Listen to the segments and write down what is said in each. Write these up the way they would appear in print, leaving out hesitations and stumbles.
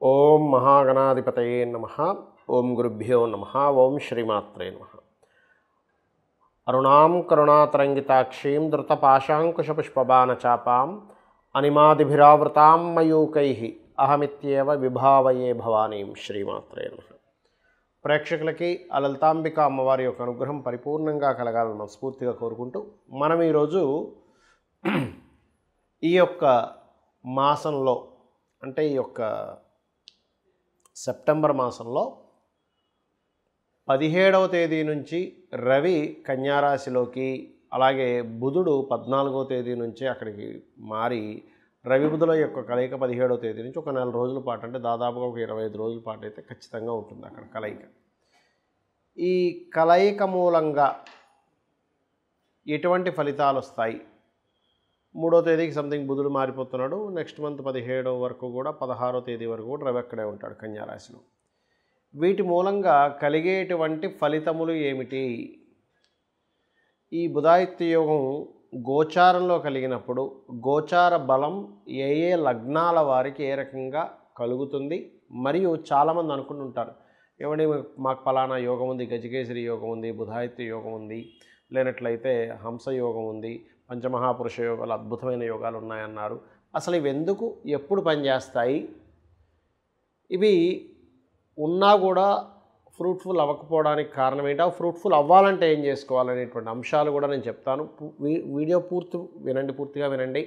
ఓం మహాగణాధిపతయే నమః. ఓం గురుభ్యో నమః. ఓం శ్రీమాత్రే నమః. అరుణాం కరుణాతరంగితాక్షీం ధృతపాశాంకుశపుష్పబాణచాపాం అనిమాదిభిరావృతాం మయూకైః అహమిత్యేవ విభావయే భవానీం. శ్రీమాత్రే నమః. ప్రేక్షకులకి ఆ లలితాంబిక అమ్మవారి యొక్క అనుగ్రహం పరిపూర్ణంగా కలగాలని మనస్ఫూర్తిగా కోరుకుంటూ మనం ఈరోజు ఈ యొక్క మాసంలో అంటే ఈ యొక్క సెప్టెంబర్ మాసంలో 17వ తేదీ నుంచి రవి కన్యారాశిలోకి, అలాగే బుధుడు 14వ తేదీ నుంచి అక్కడికి మారి రవి బుధుల యొక్క కలయిక 17వ తేదీ నుంచి ఒక నెల రోజుల పాటు, అంటే దాదాపుగా ఒక 25 రోజుల పాటు అయితే ఖచ్చితంగా ఉంటుంది అక్కడ కలయిక. ఈ కలయిక మూలంగా ఎటువంటి ఫలితాలు వస్తాయి? 3వ తేదీకి సంథింగ్ బుధుడు మారిపోతున్నాడు. నెక్స్ట్ మంత్ 17వ వరకు కూడా 16వ తేదీ వరకు కూడా రవి అక్కడే ఉంటాడు కన్యారాశిలో. వీటి మూలంగా కలిగేటువంటి ఫలితములు ఏమిటి? ఈ బుధాదిత్య యోగం గోచారంలో కలిగినప్పుడు గోచార బలం ఏ ఏ లగ్నాల వారికి ఏ రకంగా కలుగుతుంది? మరియు చాలామంది అనుకుంటుంటారు, ఏమండి మాకు పలానా యోగం ఉంది, గజకేసరి యోగం ఉంది, బుధాదిత్య యోగం ఉంది, లేనట్లయితే హంస యోగం ఉంది, పంచమహాపురుష యోగాలు, అద్భుతమైన యోగాలు ఉన్నాయన్నారు. అసలు ఇవి ఎందుకు ఎప్పుడు పనిచేస్తాయి? ఇవి ఉన్నా కూడా ఫ్రూట్ఫుల్ అవ్వకపోవడానికి కారణం ఏంటి? ఫ్రూట్ఫుల్ అవ్వాలంటే ఏం చేసుకోవాలనేటువంటి అంశాలు కూడా నేను చెప్తాను. వీడియో పూర్తిగా వినండి.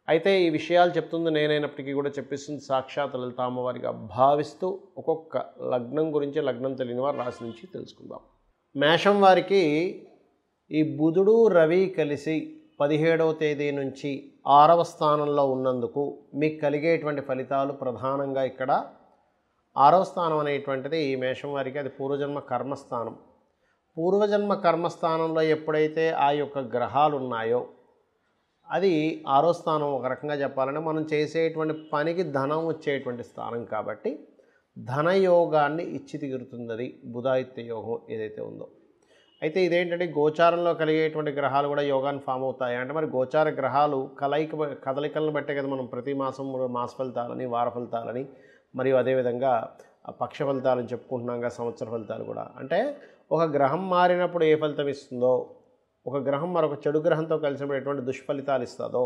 అయితే ఈ విషయాలు చెప్తుంది నేనైనప్పటికీ కూడా చెప్పిస్తుంది సాక్షాత్ లలిత అమ్మవారిగా భావిస్తూ ఒక్కొక్క లగ్నం గురించి, లగ్నం తెలియని వారి రాశి నుంచి తెలుసుకుందాం. మేషం వారికి ఈ బుధుడు రవి కలిసి 17వ తేదీ నుంచి 6వ స్థానంలో ఉన్నందుకు మీకు కలిగేటువంటి ఫలితాలు ప్రధానంగా ఇక్కడ 6వ స్థానం అనేటువంటిది ఈ మేషం వారికి అది పూర్వజన్మ కర్మస్థానం. పూర్వజన్మ కర్మస్థానంలో ఎప్పుడైతే ఆ యొక్క గ్రహాలు ఉన్నాయో అది 6వ స్థానం. ఒక రకంగా చెప్పాలంటే మనం చేసేటువంటి పనికి ధనం వచ్చేటువంటి స్థానం కాబట్టి ధనయోగాన్ని ఇచ్చి తీరుతుంది అది బుధాదిత్య యోగం ఏదైతే ఉందో. అయితే ఇదేంటంటే గోచారంలో కలిగేటువంటి గ్రహాలు కూడా యోగాన్ని ఫామ్ అవుతాయి. అంటే మరి గోచార గ్రహాలు కదలికలను బట్టే కదా మనం ప్రతి మాసం మాస ఫలితాలని, వార ఫలితాలని, మరియు అదేవిధంగా పక్ష ఫలితాలని చెప్పుకుంటున్నాం కదా, సంవత్సర ఫలితాలు కూడా. అంటే ఒక గ్రహం మారినప్పుడు ఏ ఫలితం ఇస్తుందో, ఒక గ్రహం మరొక చెడు గ్రహంతో కలిసినప్పుడు ఎటువంటి దుష్ఫలితాలు ఇస్తుందో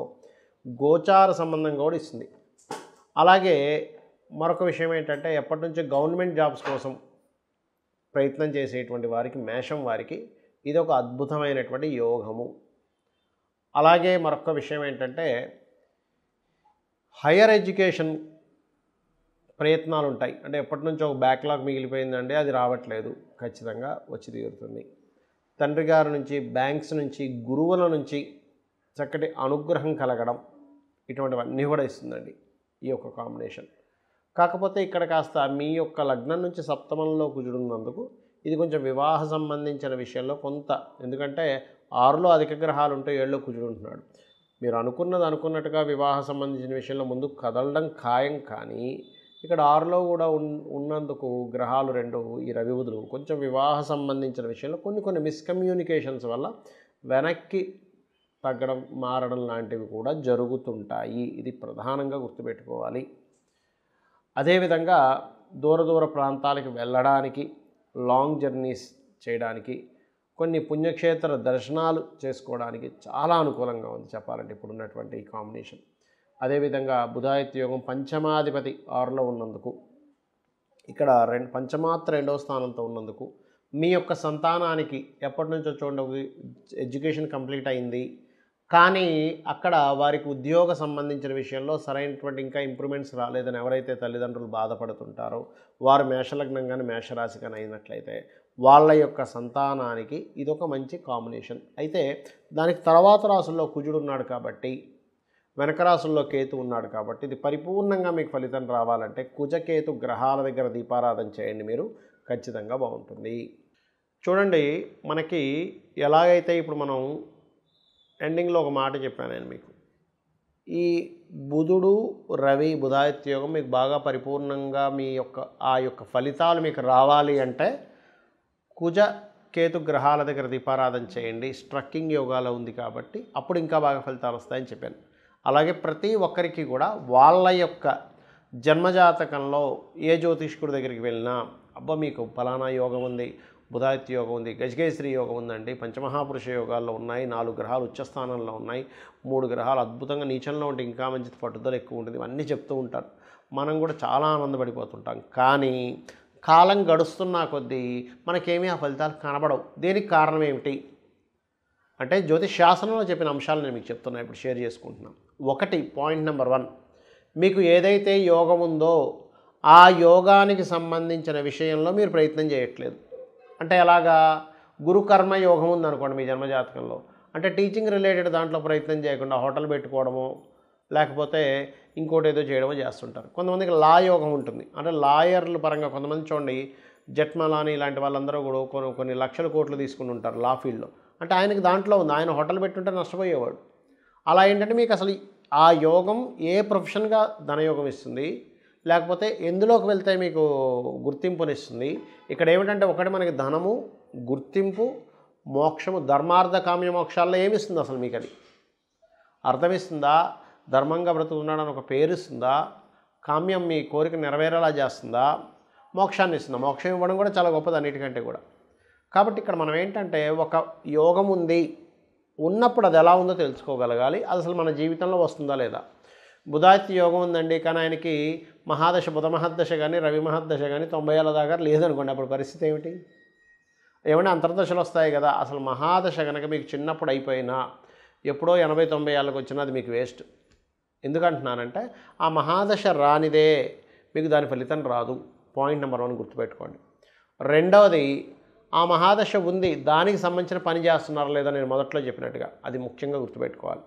గోచార సంబంధంగా కూడా ఇస్తుంది. అలాగే మరొక విషయం ఏంటంటే ఎప్పటి నుంచో గవర్నమెంట్ జాబ్స్ కోసం ప్రయత్నం చేసేటువంటి వారికి, మేషం వారికి ఇది ఒక అద్భుతమైనటువంటి యోగము. అలాగే మరొక విషయం ఏంటంటే హయ్యర్ ఎడ్యుకేషన్ ప్రయత్నాలు ఉంటాయి. అంటే ఎప్పటి నుంచో ఒక బ్యాక్లాగ్ మిగిలిపోయిందండి, అది రావట్లేదు, ఖచ్చితంగా వచ్చి తీరుతుంది. తండ్రి గారి నుంచి, బ్యాంక్స్ నుంచి, గురువుల నుంచి చక్కటి అనుగ్రహం కలగడం, ఇటువంటివన్నీ కూడా ఇస్తుందండి ఈ యొక్క కాంబినేషన్. కాకపోతే ఇక్కడ కాస్త మీ యొక్క లగ్నం నుంచి సప్తమంలో కుజుడున్నందుకు ఇది కొంచెం వివాహ సంబంధించిన విషయంలో కొంత, ఎందుకంటే 6లో అధిక గ్రహాలు ఉంటే 7లో కుజుడు ఉంటున్నాడు. మీరు అనుకున్నట్టుగా వివాహ సంబంధించిన విషయంలో ముందుకు కదలడం ఖాయం. కానీ ఇక్కడ 6లో కూడా ఉన్నందుకు గ్రహాలు రెండు, ఈ రవి బుధులు కొంచెం వివాహ సంబంధించిన విషయంలో కొన్ని మిస్కమ్యూనికేషన్స్ వల్ల వెనక్కి తగ్గడం, మారడం లాంటివి కూడా జరుగుతుంటాయి. ఇది ప్రధానంగా గుర్తుపెట్టుకోవాలి. అదేవిధంగా దూర ప్రాంతాలకు వెళ్ళడానికి, లాంగ్ జర్నీస్ చేయడానికి, కొన్ని పుణ్యక్షేత్ర దర్శనాలు చేసుకోవడానికి చాలా అనుకూలంగా ఉంది చెప్పాలంటే ఇప్పుడున్నటువంటి ఈ కాంబినేషన్. అదేవిధంగా బుధాదిత్య యోగం పంచమాధిపతి 6లో ఉన్నందుకు, ఇక్కడ పంచమాత్ర 2వ స్థానంతో ఉన్నందుకు మీ యొక్క సంతానానికి ఎప్పటి నుంచో చూడండి ఎడ్యుకేషన్ కంప్లీట్ అయింది, కానీ అక్కడ వారికి ఉద్యోగ సంబంధించిన విషయంలో సరైనటువంటి ఇంకా ఇంప్రూవ్మెంట్స్ రాలేదని ఎవరైతే తల్లిదండ్రులు బాధపడుతుంటారో వారు మేషలగ్నం కానీ మేషరాశి కానీ అయినట్లయితే వాళ్ళ యొక్క సంతానానికి ఇదొక మంచి కాంబినేషన్. అయితే దానికి తర్వాత రాసుల్లో కుజుడు ఉన్నాడు కాబట్టి, వెనక రాసుల్లో కేతు ఉన్నాడు కాబట్టి ఇది పరిపూర్ణంగా మీకు ఫలితం రావాలంటే కుజకేతు గ్రహాల దగ్గర దీపారాధన చేయండి, మీరు ఖచ్చితంగా బాగుంటుంది. చూడండి, మనకి ఎలాగైతే ఇప్పుడు మనం ఎండింగ్లో ఒక మాట చెప్పాను నేను మీకు, ఈ బుధుడు రవి బుధాదిత్య యోగం మీకు బాగా పరిపూర్ణంగా మీ యొక్క ఆ యొక్క ఫలితాలు మీకు రావాలి అంటే కుజ కేతు గ్రహాల దగ్గర దీపారాధన చేయండి. స్ట్రక్కింగ్ యోగాలో ఉంది కాబట్టి అప్పుడు ఇంకా బాగా ఫలితాలు వస్తాయని చెప్పాను. అలాగే ప్రతి ఒక్కరికి కూడా వాళ్ళ యొక్క జన్మజాతకంలో ఏ జ్యోతిష్కుడి దగ్గరికి వెళ్ళినా అబ్బా మీకు ఫలానా యోగం ఉంది, బుధాదిత్య యోగం ఉంది, గజకేశ్రీ యోగం ఉందండి, పంచమహాపురుష యోగాల్లో ఉన్నాయి, 4 గ్రహాలు ఉచ్చస్థానంలో ఉన్నాయి, 3 గ్రహాలు అద్భుతంగా నీచంలో ఉంటే ఇంకా మంచి పట్టుదల ఎక్కువ ఉంటుంది, ఇవన్నీ చెప్తూ ఉంటారు. మనం కూడా చాలా ఆనందపడిపోతుంటాం. కానీ కాలం గడుస్తున్నా కొద్దీ మనకేమీ ఆ ఫలితాలు కనబడవు. దేనికి కారణం ఏమిటి అంటే జ్యోతిష్ శాస్త్రంలో చెప్పిన అంశాలు నేను మీకు చెప్తున్నా, ఇప్పుడు షేర్ చేసుకుంటున్నాను. పాయింట్ నెంబర్ 1, మీకు ఏదైతే యోగం ఉందో ఆ యోగానికి సంబంధించిన విషయంలో మీరు ప్రయత్నం చేయట్లేదు. అంటే ఎలాగా? గురుకర్మ యోగం ఉందనుకోండి మీ జన్మజాతకంలో, అంటే టీచింగ్ రిలేటెడ్ దాంట్లో ప్రయత్నం చేయకుండా హోటల్ పెట్టుకోవడము, లేకపోతే ఇంకోటి ఏదో చేయడమో చేస్తుంటారు. కొంతమందికి లా యోగం ఉంటుంది, అంటే లాయర్ల పరంగా కొంతమంది చూడండి, జట్మలాని ఇలాంటి వాళ్ళందరూ కూడా కొన్ని లక్షల కోట్లు తీసుకుని ఉంటారు లా ఫీల్డ్లో. అంటే ఆయనకి దాంట్లో ఉంది, ఆయన హోటల్ పెట్టుంటే నష్టపోయేవాడు. అలా ఏంటంటే మీకు అసలు ఆ యోగం ఏ ప్రొఫెషన్గా ధనయోగం ఇస్తుంది, లేకపోతే ఎందులోకి వెళ్తే మీకు గుర్తింపునిస్తుంది. ఇక్కడ ఏమిటంటే ఒకటి మనకి ధనము, గుర్తింపు, మోక్షము, ధర్మార్థ కామ్య మోక్షాల్లో ఏమిస్తుంది అసలు మీకు? అది అర్థమిస్తుందా? ధర్మంగా బ్రతుకుతున్నాడని ఒక పేరు ఇస్తుందా? కామ్యం మీ కోరిక నెరవేరేలా చేస్తుందా? మోక్షాన్ని ఇస్తుందా? మోక్షం ఇవ్వడం కూడా చాలా గొప్పది అన్నిటికంటే కూడా. కాబట్టి ఇక్కడ మనం ఏంటంటే ఒక యోగం ఉంది, ఉన్నప్పుడు అది ఎలా ఉందో తెలుసుకోగలగాలి. అది అసలు మన జీవితంలో వస్తుందా లేదా. బుధాదిత్య యోగం ఉందండి, కానీ ఆయనకి మహాదశ, బుధ మహద్దశ కానీ రవి మహద్దశ కానీ 90 ఏళ్ళ దాకా లేదనుకోండి, అప్పుడు పరిస్థితి ఏమిటి? ఏమైనా అంతర్దశలు వస్తాయి కదా. అసలు మహాదశ కనుక మీకు చిన్నప్పుడు అయిపోయినా ఎప్పుడో 80-90 ఏళ్ళకి వచ్చినా అది మీకు వేస్ట్. ఎందుకంటున్నానంటే ఆ మహాదశ రానిదే మీకు దాని ఫలితం రాదు. పాయింట్ నెంబర్ 1 గుర్తుపెట్టుకోండి. రెండవది, ఆ మహాదశ ఉంది, దానికి సంబంధించిన పని చేస్తున్నారా లేదా నేను మొదట్లో చెప్పినట్టుగా, అది ముఖ్యంగా గుర్తుపెట్టుకోవాలి.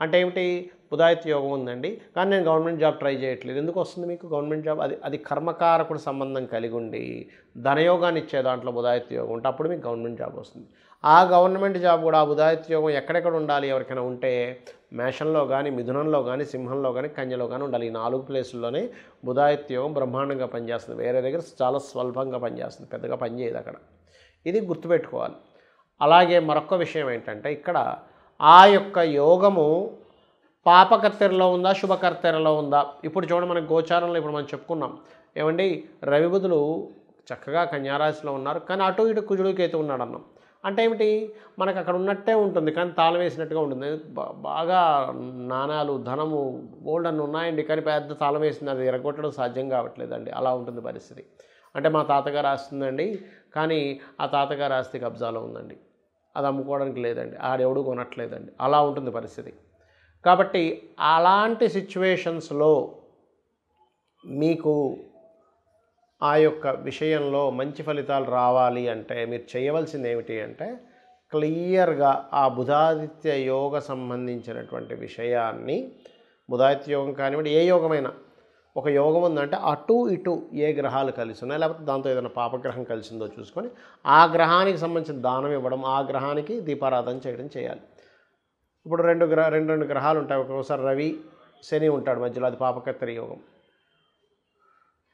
అంటే ఏమిటి? బుధాదిత్య యోగం ఉందండి, కానీ నేను గవర్నమెంట్ జాబ్ ట్రై చేయట్లేదు. ఎందుకు వస్తుంది మీకు గవర్నమెంట్ జాబ్? అది కర్మకారకుడు సంబంధం కలిగి ఉండి ధనయోగాన్ని ఇచ్చే దాంట్లో బుధాదిత్య యోగం ఉంటే అప్పుడు మీకు గవర్నమెంట్ జాబ్ వస్తుంది. ఆ గవర్నమెంట్ జాబ్ కూడా ఆ బుధాదిత్య యోగం ఎక్కడెక్కడ ఉండాలి ఎవరికైనా ఉంటే? మేషంలో కానీ, మిథునంలో కానీ, సింహంలో కానీ, కన్యలో కానీ ఉండాలి. ఈ 4 ప్లేసుల్లోనే బుధాదిత్య యోగం బ్రహ్మాండంగా పనిచేస్తుంది. వేరే దగ్గర చాలా స్వల్పంగా పనిచేస్తుంది, పెద్దగా పనిచేయదు అక్కడ. ఇది గుర్తుపెట్టుకోవాలి. అలాగే మరొక విషయం ఏంటంటే ఇక్కడ ఆ యొక్క యోగము పాపకర్తెరలో ఉందా, శుభకర్తెరలో ఉందా? ఇప్పుడు చూడండి, మనకి గోచారంలో ఇప్పుడు మనం చెప్పుకున్నాం ఏమండి, రవి బుధులు చక్కగా కన్యారాశిలో ఉన్నారు, కానీ అటు ఇటు కుజుడు కేతు ఉన్నాడు అన్నాం. అంటే ఏమిటి? మనకు అక్కడ ఉన్నట్టే ఉంటుంది, కానీ తాళం వేసినట్టుగా ఉంటుంది. బాగా నాణాలు, ధనము, గోల్డ్ అన్నీ ఉన్నాయండి, కానీ పెద్ద తాళం వేసింది, అది ఎరగొట్టడం సాధ్యం కావట్లేదండి. అలా ఉంటుంది పరిస్థితి. అంటే మా తాతగారు ఆస్తుందండి, కానీ ఆ తాతగారు ఆస్తి కబ్జాలో ఉందండి, అది అమ్ముకోవడానికి లేదండి, ఆడెవడు కొనట్లేదండి, అలా ఉంటుంది పరిస్థితి. కాబట్టి అలాంటి సిచ్యువేషన్స్లో మీకు ఆ యొక్క విషయంలో మంచి ఫలితాలు రావాలి అంటే మీరు చేయవలసింది ఏమిటి అంటే క్లియర్గా ఆ బుధాదిత్య యోగ సంబంధించినటువంటి విషయాన్ని, బుధాదిత్య యోగం కానివ్వండి, ఏ యోగమైనా, ఒక యోగం ఉందంటే అటు ఇటు ఏ గ్రహాలు కలిసి ఉన్నాయి, లేకపోతే దాంతో ఏదైనా పాపగ్రహం కలిసిందో చూసుకొని ఆ గ్రహానికి సంబంధించిన దానం ఇవ్వడం, ఆ గ్రహానికి దీపారాధన చేయడం చేయాలి. ఇప్పుడు రెండు గ్రహాలు ఉంటాయి, ఒక్కొక్కసారి రవి శని ఉంటాడు మధ్యలో, అది పాపకర్తెర యోగం.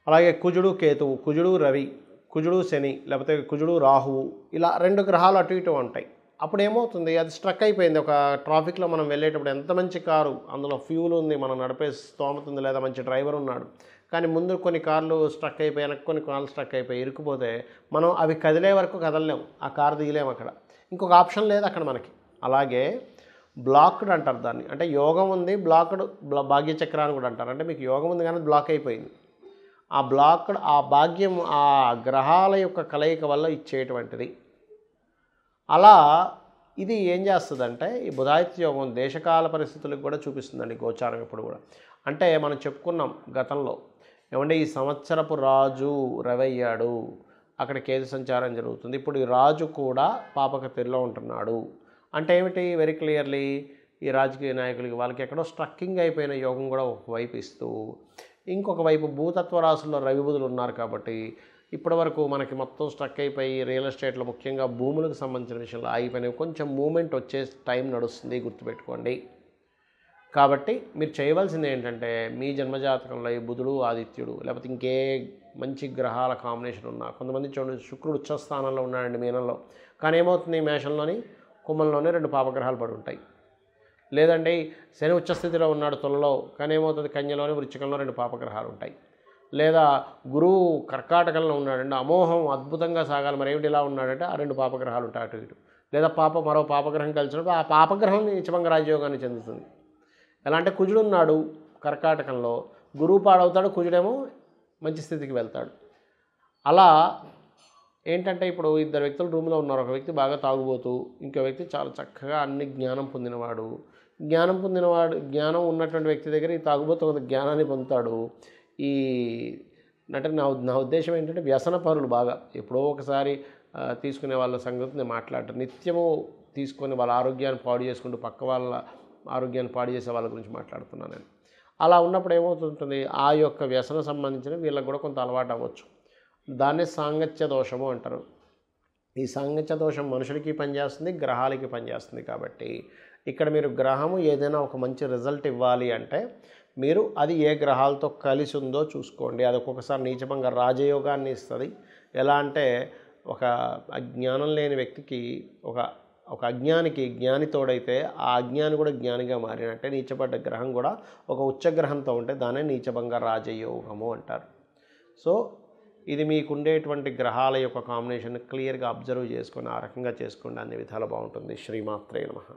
అలాగే కుజుడు కేతువు, కుజుడు రవి, కుజుడు శని, లేకపోతే కుజుడు రాహువు, ఇలా 2 గ్రహాలు అటు ఇటు ఉంటాయి. అప్పుడు ఏమవుతుంది? అది స్ట్రక్ అయిపోయింది. ఒక ట్రాఫిక్లో మనం వెళ్ళేటప్పుడు ఎంత మంచి కారు, అందులో ఫ్యూల్ ఉంది, మనం నడిపే స్తోమత ఉంది, లేదా మంచి డ్రైవర్ ఉన్నాడు, కానీ ముందు కొన్ని కార్లు స్ట్రక్ అయిపోయి, వెనక్కి కొన్ని కార్లు స్ట్రక్ అయిపోయి ఇరుక్కుపోతే మనం అవి కదిలే వరకు కదలలేము, ఆ కారు దిగలేము, అక్కడ ఇంకొక ఆప్షన్ లేదు అక్కడ మనకి. అలాగే బ్లాక్డ్ అంటారు దాన్ని, అంటే యోగం ఉంది బ్లాక్డ్, భాగ్యచక్ర అని కూడా అంటారు. అంటే మీకు యోగం ఉంది కానీ బ్లాక్ అయిపోయింది. ఆ బ్లాక్డ్, ఆ భాగ్యం ఆ గ్రహాల యొక్క కలయిక వల్ల ఇచ్చేటువంటిది. అలా ఇది ఏం చేస్తుందంటే ఈ బుధాదిత్య యోగం దేశకాల పరిస్థితులకు కూడా చూపిస్తుందండి గోచారం ఎప్పుడు కూడా. అంటే మనం చెప్పుకున్నాం గతంలో ఏమంటే ఈ సంవత్సరపు రాజు రవి అయ్యాడు, అక్కడ కేతు సంచారం జరుగుతుంది, ఇప్పుడు ఈ రాజు కూడా పాపకర్తెరలో ఉంటున్నాడు. అంటే ఏమిటి? వెరీ క్లియర్లీ ఈ రాజకీయ నాయకులకి వాళ్ళకి ఎక్కడో స్ట్రక్కింగ్ అయిపోయిన యోగం కూడా ఒకవైపు ఇస్తూ, ఇంకొక వైపు భూతత్వ రాశుల్లో రవి బుధులు ఉన్నారు కాబట్టి ఇప్పటి వరకు మనకి మొత్తం స్ట్రక్ అయిపోయి రియల్ ఎస్టేట్లో ముఖ్యంగా భూములకు సంబంధించిన విషయంలో ఆగిపోయినవి కొంచెం మూమెంట్ వచ్చే టైం నడుస్తుంది, గుర్తుపెట్టుకోండి. కాబట్టి మీరు చేయవలసింది ఏంటంటే మీ జన్మజాతకంలో ఈ బుధుడు, ఆదిత్యుడు, లేకపోతే ఇంకే మంచి గ్రహాల కాంబినేషన్ ఉన్నా, కొంతమంది చూడండి శుక్రుడు ఉచ్చస్థానంలో ఉన్నాడండి మీనంలో, కానీ ఏమవుతుంది మేషంలోని కుంభంలోనే 2 పాపగ్రహాలు పడి ఉంటాయి. లేదండి శని ఉచ్చస్థితిలో ఉన్నాడు తులలో, కానీ ఏమవుతుంది కన్యలోని వృశ్చికంలో 2 పాపగ్రహాలు ఉంటాయి. లేదా గురువు కర్కాటకంలో ఉన్నాడంటే అమోహం అద్భుతంగా సాగాలి, మరేమిటి ఇలా ఉన్నాడంటే ఆ 2 పాపగ్రహాలు ఉంటాయి అటు ఇటు. లేదా మరో పాపగ్రహం కలిసినప్పుడు ఆ పాపగ్రహం నీచభంగ రాజయోగాన్ని చెందుతుంది. ఎలా అంటే కుజుడు ఉన్నాడు కర్కాటకంలో, గురువు పాడవుతాడు, కుజుడేమో మంచి స్థితికి వెళ్తాడు. అలా ఏంటంటే ఇప్పుడు 2 వ్యక్తులు రూమ్లో ఉన్నారు. ఒక వ్యక్తి బాగా తాగుబోతూ, ఇంకో వ్యక్తి చాలా చక్కగా అన్ని జ్ఞానం పొందినవాడు. జ్ఞానం ఉన్నటువంటి వ్యక్తి దగ్గర ఈ తాగుబోతు కొంత జ్ఞానాన్ని పొందుతాడు. ఈ అంటే నా ఉద్దేశం ఏంటంటే వ్యసన పరులు బాగా ఎప్పుడో ఒకసారి తీసుకునే వాళ్ళ సంగతి నేను మాట్లాడటం, నిత్యము తీసుకొని వాళ్ళ ఆరోగ్యాన్ని పాడు చేసుకుంటూ పక్క వాళ్ళ ఆరోగ్యాన్ని పాడు చేసే వాళ్ళ గురించి మాట్లాడుతున్నాను నేను. అలా ఉన్నప్పుడు ఏమవుతుంటుంది, ఆ యొక్క వ్యసన సంబంధించిన వీళ్ళకి కూడా కొంత అలవాటు అవ్వచ్చు. దాన్నే సాంగత్య దోషము అంటారు. ఈ సాంగత్య దోషం మనుషులకి పనిచేస్తుంది, గ్రహాలకి పనిచేస్తుంది. కాబట్టి ఇక్కడ మీరు గ్రహము ఏదైనా ఒక మంచి రిజల్ట్ ఇవ్వాలి అంటే మీరు అది ఏ గ్రహాలతో కలిసి ఉందో చూసుకోండి. అది ఒక్కొక్కసారి నీచభంగ రాజయోగాన్ని ఇస్తుంది. ఎలా అంటే ఒక అజ్ఞానం లేని వ్యక్తికి ఒక అజ్ఞానికి జ్ఞాని తోడైతే ఆ అజ్ఞాని కూడా జ్ఞానిగా మారినట్టే. నీచపడ్డ గ్రహం కూడా ఒక ఉచ్చగ్రహంతో ఉంటే దాన్నే నీచభంగ రాజయోగము అంటారు. సో ఇది మీకుండేటువంటి గ్రహాల యొక్క కాంబినేషన్ క్లియర్గా అబ్జర్వ్ చేసుకొని ఆ రకంగా చేసుకోండి, అన్ని విధాలు బాగుంటుంది. శ్రీమాత్రే నమః.